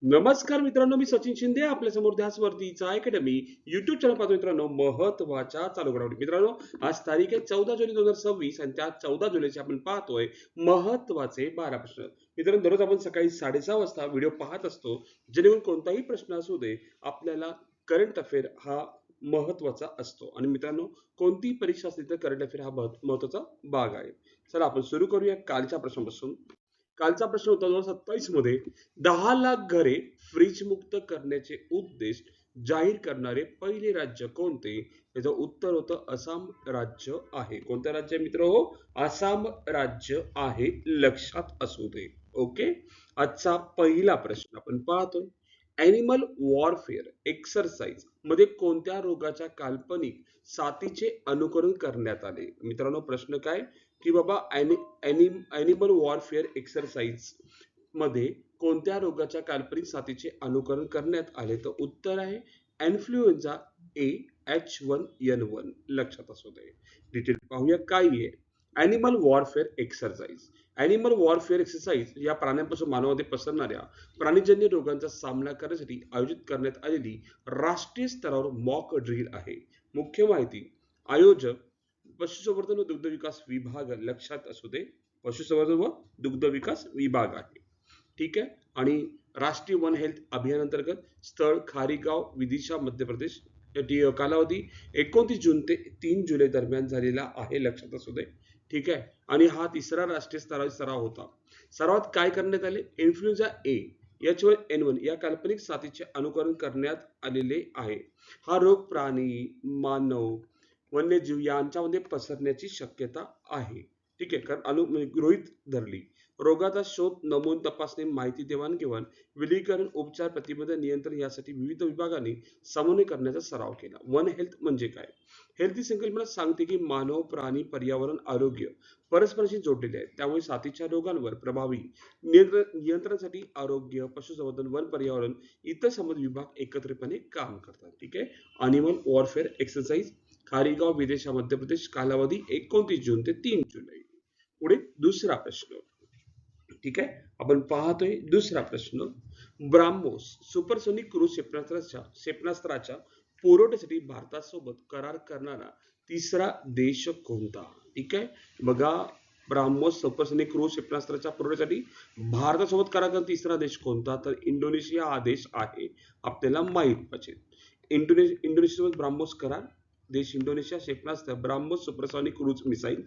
नमस्कार मित्रांनो, मी सचिन शिंदे आपल्या समोर ध्यास वरतीचा अकॅडमी युट्यूब चॅनल पाहतो. मित्रांनो, महत्वाच्या चालू घडामोडी. मित्रांनो, आज तारीख आहे 14 जुलै 2026 आणि त्या 14 जुलैचे आपण पाहतोय महत्वाचे 12 प्रश्न. मित्रांनो, दररोज आपण सकाळी 6:30 वाजता व्हिडिओ पाहत असतो, जेणेकरून कोणताही प्रश्न असू दे आपल्याला करंट अफेअर हा महत्वाचा असतो. आणि मित्रांनो, कोणतीही परीक्षा असली तर करंट अफेअर हा महत्वाचा भाग आहे. चला आपण सुरू करूया कालच्या प्रश्नापासून. कालचा प्रश्न होता 2027 मध्ये 10 लाख घरे फ्रीज मुक्त करण्याचे उद्देश जाहीर करणारे पहिले राज्य कोणते? त्याचं उत्तर होतं आसाम राज्य आहे. कोणतं राज्य मित्र हो? आसाम राज्य आहे, लक्षात असू दे. ओके. आजचा पहिला प्रश्न आपण पाहतोय. ॲनिमल वॉरफेअर एक्सरसाइज मध्ये कोणत्या रोगाच्या काल्पनिक साथीचे अनुकरण करण्यात आले? मित्रांनो, प्रश्न काय की बाबा ॲनिमल वॉरफेअर एक्सरसाइज मध्ये कोणत्या रोगाच्या काल्पनिक साथीचे अनुकरण करण्यात आले? तर उत्तर आहे इन्फ्लुएन्झा ए H1N1, लक्षात असू दे. डिटेल पाहूया काय आहे animal warfare exercise. Animal warfare exercise या प्राण्यांपासून मानवामध्ये पसरणाऱ्या प्राणीजन्य रोगांचा सामना करण्यासाठी आयोजित करण्यात आलेली राष्ट्रीय स्तरावर मॉक ड्रिल आहे. मुख्य माहिती आयोजक पशुसंवर्धन व दुग्ध विकास विभाग, लक्षात असू दे. पशुसंवर्धन व दुग्ध विकास विभाग आहे. ठीक आहे. आणि राष्ट्रीय वन हेल्थ अभियान अंतर्गत स्थळ खारीगाव, विदिशा, मध्य प्रदेश. कालावधी 29 जून ते 3 जुलै दरम्यान झालेला आहे, लक्षात असू दे. ठीक आहे. आणि हा तिसरा राष्ट्रीय स्तरावर सराव होता. सरावात काय करण्यात आले? इन्फ्लुएन्झा ए H1N1 या काल्पनिक साथीचे अनुकरण करण्यात आलेले आहे. हा रोग प्राणी, मानव, वन्यजीव यांच्यामध्ये पसरण्याची शक्यता आहे. ठीक आहे. कारण गृहीत धरली. रोगाचा शोध, नमून तपासणी, माहिती देवाणघेवाण, विलगीकरण, उपचार, प्रतिबंध, नियंत्रण यासाठी विविध विभागांनी समन्वय करण्याचा सराव केला. वन हेल्थ म्हणजे काय? हेल्थ ही संकल्पना सांगते की मानव, प्राणी, पर्यावरण, आरोग्य परस्परांशी जोडलेले आहेत. त्यामुळे साथीच्या रोगांवर प्रभावी नियंत्रणासाठी आरोग्य, पशुसंवर्धन, वन, पर्यावरण इतर संबंधित विभाग एकत्रितपणे काम करतात. ठीक आहे. Animal warfare exercise खारीगाव, Vidisha, Madhya Pradesh. कालावधी 29 जून ते 3 जुलै. पुढे दुसरा प्रश्न. ठीक आहे. आपण पाहतोय दुसरा प्रश्न. ब्राह्मोस सुपरसोनिक क्रूज क्षेपणास्त्राच्या पुरवठ्यासाठी भारतासोबत करार करणारा तिसरा देश कोणता? ठीक आहे. बघा, ब्राह्मोस सुपरसोनिक क्रूज क्षेपणास्त्राच्या पुरवठ्यासाठी भारतासोबत करार करणारा तिसरा देश कोणता? तर इंडोनेशिया हा देश आहे, आपल्याला माहित पाहिजे. इंडोनेशियासोबत ब्राह्मोस करार. देश इंडोनेशिया. क्षेपणास्त्र ब्राह्मोस सुपरसॉनिक क्रूज मिसाईल.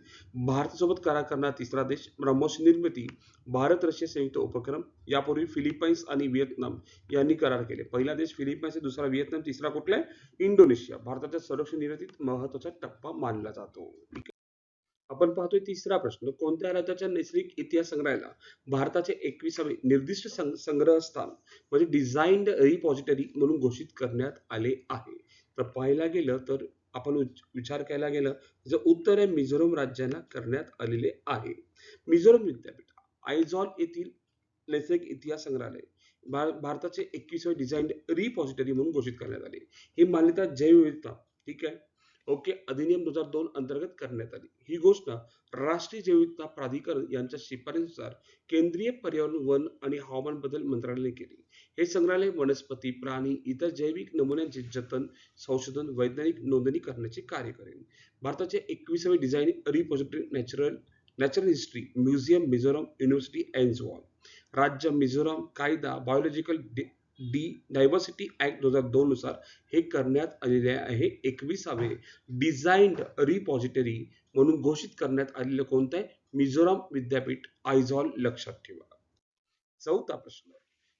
भारतासोबत करार करणारा तिसरा देश. ब्राह्मोस निर्मिती भारत रशिया संयुक्त उपक्रम. यापूर्वी फिलिपाईन्स आणि व्हिएतनाम यांनी करार केले. पहिला देश फिलिपाईन्स, दुसरा व्हिएतनाम, तिसरा कुठला आहे? इंडोनेशिया. भारताच्या संरक्षण निर्मितीत महत्वाचा टप्पा मानला जातो. आपण पाहतोय तिसरा प्रश्न. कोणत्या राज्याच्या नैसर्गिक इतिहास संग्रहालयाला भारताचे 21वे निर्दिष्ट संग्रहस्थान म्हणजे डिझाईन्ड रिपॉझिटरी म्हणून घोषित करण्यात आले आहे? तर पाहायला गेलं तर आपण विचार केला गेलं त्याचं उत्तर आहे मिझोरम राज्याला करण्यात आलेले आहे. मिझोरम विद्यापीठ आयझॉल येथील नैसर्गिक इतिहास संग्रहालय भारताचे 21वे डिझाईन्ड रिपॉझिटरी म्हणून घोषित करण्यात आले. ही मान्यता जैवविविधता, ठीक आहे, ओके, अधिनियम 2002 अंतर्गत करण्यात आली. ही घोषणा राष्ट्रीय जैवविविधता प्राधिकरण यांच्या शिफारसीनुसार केंद्रीय पर्यावरण, वन आणि हवामान बदल मंत्रालयाने केली. हे संग्रहालय वनस्पती, प्राणी, इतर जैविक नमुन्यांचे जतन, संशोधन, वैज्ञानिक नोंदणी करण्याचे कार्य करेल. भारताचे 21वे design repository natural history museum, Mizoram university, Aizawl. राज्य मिझोरम. कायदा बायोलॉजिकल डायव्हर्सिटी ऍक्ट 2002 नुसार हे करण्यात आलेले आहे. 21वे डिझाईन्ड रिपॉझिटरी म्हणून घोषित करण्यात आलेलं कोणतं आहे? मिझोरम विद्यापीठ, आयझॉल, लक्षात ठेवा. चौथा प्रश्न.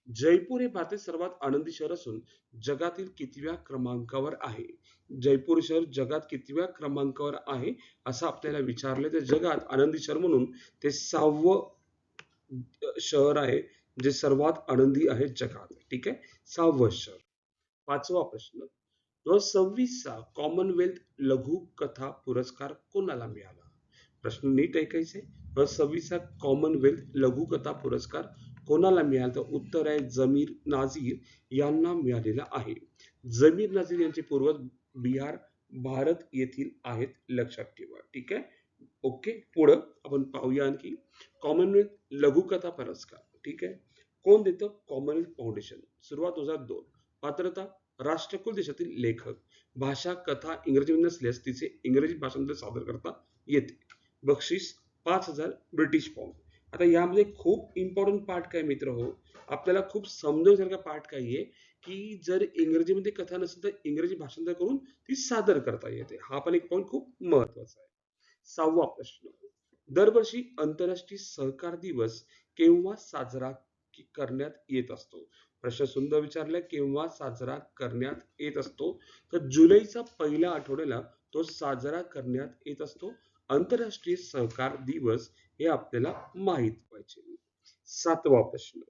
जयपूर हे भारतातील सर्वात आनंदी शहर असून जगातील कितव्या क्रमांकावर आहे? जयपूर शहर जगात कितव्या क्रमांकावर आहे असं आपल्याला विचारले तर जगात आनंदी शहर म्हणून ते 6वं शहर आहे, जे सर्वात आनंदी आहे जगात. ठीक आहे. 6वं शहर. पाचवा प्रश्न. 2026चा कॉमनवेल्थ लघुकथा पुरस्कार कोणाला मिळाला? प्रश्न नीट ऐकायचे. 2026चा कॉमनवेल्थ लघुकथा पुरस्कार कोणाला मिळाला? तर उत्तर आहे जमीर नाझीर यांना मिळालेला आहे. जमीर नाझीर यांचे पूर्वज बिहार, भारत येथील आहेत, लक्षात ठेवा. ठीक आहे. ओके. पुढं आपण पाहूया आणखी कॉमनवेल्थ लघुकथा पुरस्कार. ठीक आहे. कोण देतं? Commonwealth foundation. सुरुवात 2002. पात्रता राष्ट्रकुल देशातील लेखक. भाषा कथा इंग्रजीमध्ये नसल्यास तिचे इंग्रजी भाषांतर सादर करता येते. बक्षीस 5,000 ब्रिटिश पाउंड. आता यामध्ये खूप इम्पॉर्टंट पार्ट काय मित्र हो, आपल्याला खूप समजण्यासारखा पार्ट काय आहे की जर इंग्रजीमध्ये कथा नसेल तर इंग्रजी भाषांतर करून ती सादर करता येते. हा पण एक पॉईंट खूप महत्वाचा आहे. 6वा प्रश्न. दरवर्षी आंतरराष्ट्रीय सहकार दिवस केव्हा साजरा करण्यात येत असतो? प्रश्न सुंदर विचारलाय. केव्हा साजरा करण्यात येत असतो? तर जुलैचा पहिल्या आठवड्याला तो साजरा करण्यात येत असतो. आंतरराष्ट्रीय सहकार दिवस हे आपल्याला माहित पाहिजे. 7वा प्रश्न.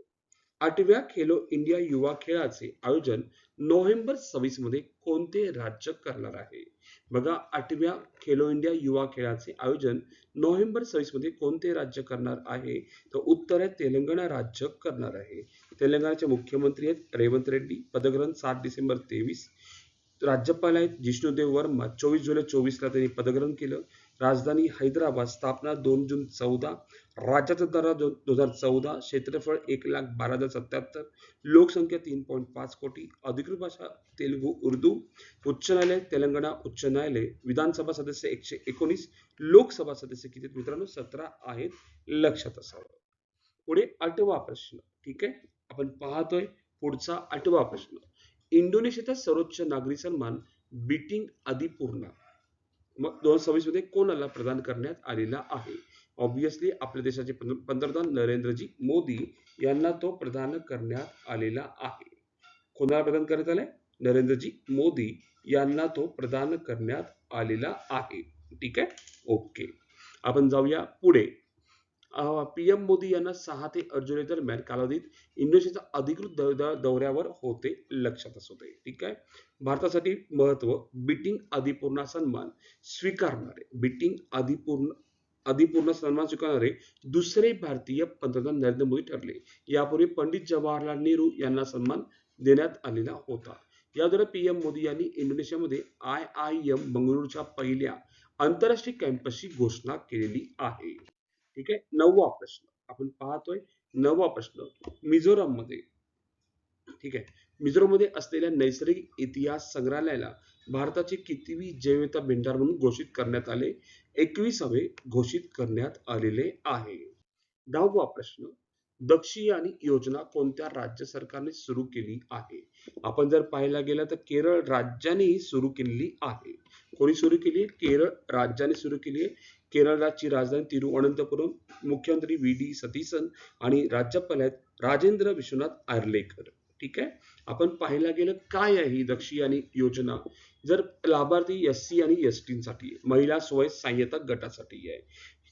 8व्या खेलो इंडिया युवा खेळाचे आयोजन नोव्हेंबर 26 मध्ये कोणते राज्य करणार आहे? बघा, 8व्या खेलो इंडिया युवा खेळाचे आयोजन नोव्हेंबर 26 मध्ये कोणते राज्य करणार आहे? तर उत्तर आहे तेलंगणा राज्य करणार आहे. तेलंगणाचे मुख्यमंत्री आहेत रेवंत रेड्डी. पदग्रहण 7 डिसेंबर 23. राज्यपाल आहेत जिष्णुदेव वर्मा. 24 जुलै 24 ला त्यांनी पदग्रहण केलं. राजधानी हैदराबाद. स्थापना 2 जून 14. राज्याचा दरा 2014. क्षेत्रफळ 1,12,077. लोकसंख्या 3.5 कोटी. अधिकृत भाषा तेलुगू उर्दू. उच्च न्यायालय तेलंगणा उच्च न्यायालय. विधानसभा सदस्य 119. लोकसभा सदस्य किती मित्रांनो? 17 आहेत. लक्षात असावं. पुढे 8वा प्रश्न. ठीक आहे, आपण पाहतोय पुढचा 8वा प्रश्न. इंडोनेशियाचा सर्वोच्च नागरी सन्मान बीटिंग अधिपूर्ण मग 2026 मध्ये कोणाला प्रदान करण्यात आलेला आहे? ऑब्विसली आपल्या देशाचे पंतप्रधान नरेंद्रजी मोदी यांना तो प्रदान करण्यात आलेला आहे. कोणाला प्रदान करण्यात आलाय? नरेंद्रजी मोदी यांना तो प्रदान करण्यात आलेला आहे. ठीक आहे, ओके. आपण जाऊया पुढे. पीएम मोदी यांना 6 ते 8 जुलै दरम्यान कालावधीत इंडोनेशियाच्या अधिकृत दौऱ्यावर होते. लक्षात असू दे. ठीक आहे. भारतासाठी महत्व. बीटिंग अधिपूर्ण सन्मान स्वीकारणारे बीटिंग अधिपूर्ण सन्मान स्वीकारणारे दुसरे भारतीय पंतप्रधान नरेंद्र मोदी ठरले. यापूर्वी पंडित जवाहरलाल नेहरू यांना सन्मान देण्यात आलेला होता. याद्वारे पीएम मोदी यांनी इंडोनेशियामध्ये IIM बंगळुरूच्या पहिल्या आंतरराष्ट्रीय कॅम्पसची घोषणा केलेली आहे. ठीक आहे. 9वा प्रश्न आपण पाहतोय. 9वा प्रश्न. मिझोराम मध्ये, ठीक आहे, मिझोराम मध्ये असलेल्या नैसर्गिक इतिहास संग्रहालयाला भारताचे कितवी जैवविविधता भेंडार म्हणून घोषित करण्यात आले? 21वे घोषित करण्यात आलेले आहे. 10वा प्रश्न. दक्षियानी योजना कोणत्या राज्य सरकारने सुरू केली आहे? आपण जर पाहायला गेलं तर केरळ राज्याने ही सुरू केलेली आहे. कोणी सुरू केली आहे? केरळ राज्याने सुरू केली आहे. केरळची राजधानी तिरुवनंतपुरम. मुख्यमंत्री VD सतीसन आणि राज्यपाल आहेत राजेंद्र विश्वनाथ आर्लेकर. ठीक आहे. आपण पाहायला गेलं काय आहे ही दक्षियानी योजना? जर लाभार्थी SC आणि ST साठी, महिला स्वयं सहाय्यता गटासाठी आहे.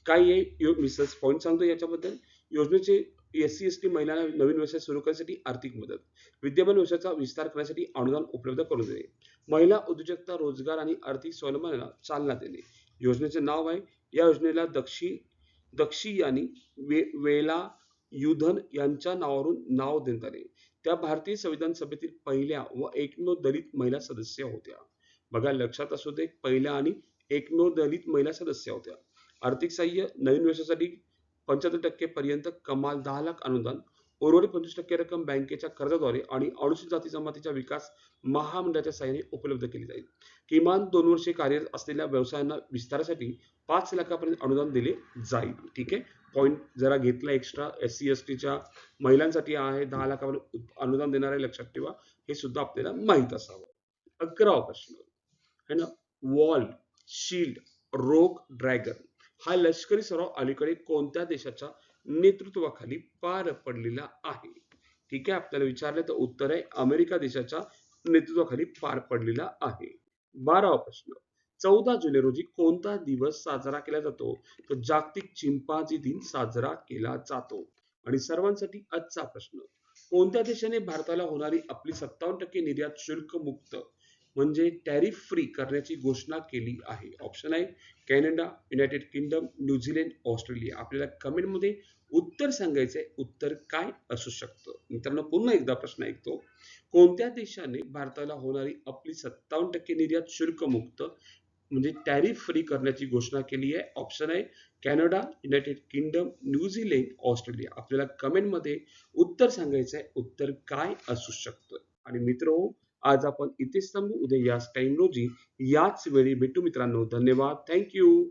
काय आहे मिसेस पॉईंट सांगतो याच्याबद्दल. योजनेचे SC ST महिलांना नवीन व्यवसाय सुरू करण्यासाठी आर्थिक मदत. विद्यमान व्यवसायाचा विस्तार करण्यासाठी अनुदान उपलब्ध करून देणे. महिला उद्योजकता, रोजगार आणि आर्थिक स्वावलंबनाला चालना देणे. योजनेचे नाव आहे. या योजनेला दक्षियानी वेला युधन यांच्या नावावरून नाव देण्यात आले. त्या भारतीय संविधान सभेतील पहिल्या व एकमेव दलित महिला सदस्य होत्या. बघा, लक्षात असू दे, पहिल्या आणि एकमेव दलित महिला सदस्य होत्या. आर्थिक सहाय्य नवीन व्यवसायासाठी 75% पर्यंत कमाल 10 लाख अनुदान. उर्वरित 25% रक्कम बँकेच्या कर्जाद्वारे आणि अनुसूचित जाती जमातीच्या विकास महामंडळाच्या सहाय्याने उपलब्ध केली जाईल. किमान 2 वर्षे कार्यरत असलेल्या व्यवसायांना विस्तारासाठी 5 लाखापर्यंत अनुदान दिले जाईल. ठीक आहे. पॉईंट जरा घेतला एक्स्ट्रा. SC STच्या महिलांसाठी आहे 10 लाखापर्यंत अनुदान देणारे. लक्षात ठेवा, हे सुद्धा आपल्याला माहित असावं. 11वा प्रश्न है ना. वॉल, शील्ड, रोग, ड्रॅगन हा लष्करी सराव अलीकडे कोणत्या देशाच्या नेतृत्वाखाली पार पडलेला आहे? ठीक आहे, आपल्याला विचारले तर उत्तर आहे अमेरिका देशाच्या नेतृत्वाखाली पार पडलेला आहे. 12वा प्रश्न. 14 जुलै रोजी कोणता दिवस साजरा केला जातो? तर जागतिक चिंपांझी दिन साजरा केला जातो. आणि सर्वांसाठी आजचा प्रश्न. कोणत्या देशाने भारताला होणारी आपली 57% निर्यात शुल्क मुक्त म्हणजे टॅरिफ फ्री करण्याची घोषणा केली आहे? ऑप्शन आहे Canada, United kingdom, New Zealand, Australia. आपल्याला कमेंट मध्ये उत्तर सांगायचंय. उत्तर काय असू शकतं? मित्रांनो, पुन्हा एकदा प्रश्न ऐकतो. कोणत्या देशाने भारताला होणारी आपली 57% निर्यात शुल्क मुक्त म्हणजे टॅरिफ फ्री करण्याची घोषणा केली आहे. ऑप्शन आहे Canada, United kingdom, New Zealand, Australia. आपल्याला कमेंटमध्ये उत्तर सांगायचं आहे. उत्तर काय असू शकतं? आणि मित्र आज आपण इथेच थांबू. उद्या याच टाइम रोजी याच वेळी भेटू मित्रांनो. धन्यवाद. Thank you.